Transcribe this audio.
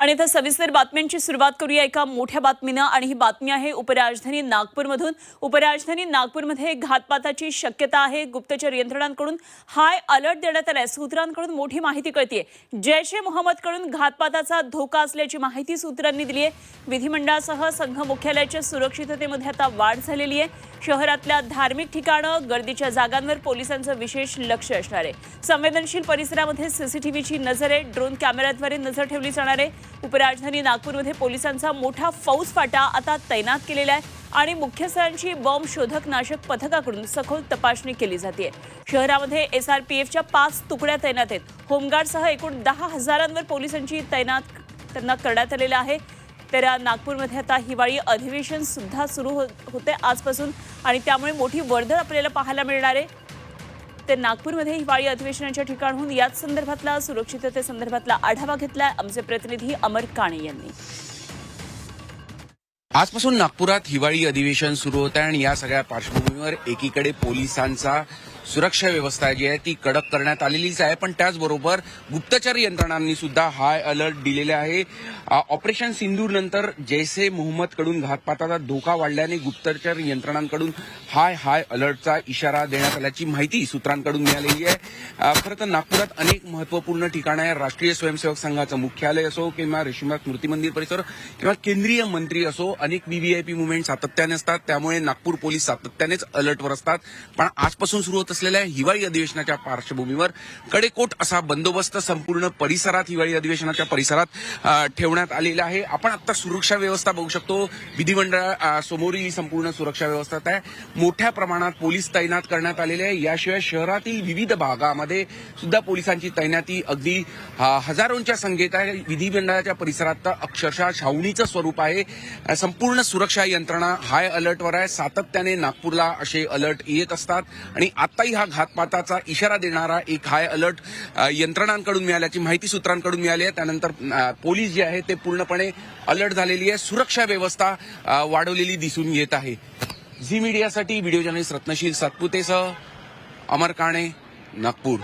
आणि आता सविस्तर बातम्यांची सुरुवात करूया एका मोठ्या बातमीनं आणि ही बातमी आहे उपराजधानी नागपूरमधून। उपराजधानी नागपूरमध्ये घातपाताची शक्यता आहे। गुप्तचर यंत्रणांकडून हाय अलर्ट देण्यात आलाय। सूत्रांकडून मोठी माहिती कळतेय। जैश ए मोहम्मदकडून घातपाताचा धोका असल्याची माहिती सूत्रांनी दिली आहे। विधिमंडळासह संघ मुख्यालयाच्या सुरक्षिततेमध्ये आता वाढ झालेली आहे। शहरातल्या धार्मिक ठिकाणं गर्दीच्या जागांवर पोलिसांचं विशेष लक्ष असणार आहे। संवेदनशील परिसरामध्ये सीसीटीव्हीची नजर आहे। ड्रोन कॅमेऱ्याद्वारे नजर ठेवली जाणार आहे। उपराजधानी नागपूरमध्ये पोलिसांचा मोठा फौज फाटा आता तैनात केलेला आहे आणि मुख्य स्थळांची बॉम्ब शोधक नाशक पथकाकडून सखोल तपासणी केली जाते। शहरामध्ये एसआरपीएफच्या 5 तुकड्या तैनात आहेत। होमगार्डसह एकूण 10,000 पोलिसांची त्यांना करण्यात आलेलं आहे। तर नागपूरमध्ये आता हिवाळी अधिवेशन सुद्धा सुरू होते आजपासून आणि त्यामुळे मोठी वर्दळ आपल्याला पाहायला मिळणार आहे। तर नागपूरमध्ये हिवाळी अधिवेशनाच्या ठिकाणाहून याच संदर्भातला सुरक्षिततेसंदर्भातला आढावा घेतलाय आमचे प्रतिनिधी अमर काणे यांनी। आजपासून नागपुरात हिवाळी अधिवेशन सुरू होत आहे आणि या सगळ्या पार्श्वभूमीवर एकीकडे पोलिसांचा सुरक्षा व्यवस्था जी आहे ती कडक करण्यात आलेलीच आहे, पण त्याचबरोबर गुप्तचर यंत्रणांनी सुद्धा हाय अलर्ट दिलेले आहे। ऑपरेशन सिंदूर नंतर जैश ए मोहम्मदकडून घातपाताचा धोका वाढल्याने गुप्तचर यंत्रणांकडून हाय अलर्टचा इशारा देण्यात आल्याची माहिती सूत्रांकडून मिळालेली आहे। खरं तर नागपुरात अनेक महत्त्वपूर्ण ठिकाणं आहे। राष्ट्रीय स्वयंसेवक संघाचं मुख्यालय असो किंवा रेशीमबाग स्मृती मंदिर परिसर किंवा केंद्रीय मंत्री असो, अनेक व्हीव्हीआयपी मुवमेंट सातत्याने असतात, त्यामुळे नागपूर पोलीस सातत्यानेच अलर्टवर असतात। पण आजपासून सुरू होत असलेल्या हिवाळी अधिवेशनाच्या पार्श्वभूमीवर कडेकोट असा बंदोबस्त संपूर्ण परिसरात हिवाळी अधिवेशनाच्या परिसरात ठेवण्यात आलेला आहे। आपण आता सुरक्षा व्यवस्था बघू शकतो। विधिमंडळ समोरील ही संपूर्ण सुरक्षा व्यवस्था आहे। मोठ्या प्रमाणात पोलीस तैनात करण्यात आलेले आहे। याशिवाय शहरातील विविध भागामध्ये सुद्धा पोलिसांची तैनाती अगदी हजारोंच्या संख्येत आहे। विधिमंडळाच्या परिसरात तर अक्षरशः छावणीचं स्वरूप आहे। संपूर्ण सुरक्षा यंत्रणा हाय अलर्टवर आहे। सातत्याने नागपूरला असे अलर्ट येत असतात आणि आताही हा घातपाताचा इशारा देणारा एक हाय अलर्ट यंत्रणांकडून मिळाल्याची माहिती सूत्रांकडून मिळाली आहे। त्यानंतर पोलीस जे आहे ते पूर्णपणे अलर्ट झालेली आहे। सुरक्षा व्यवस्था वाढवलेली दिसून येत आहे। झी मीडियासाठी व्हिडिओ जर्नलिस्ट रत्नशील सातपुतेसह अमर काणे, नागपूर।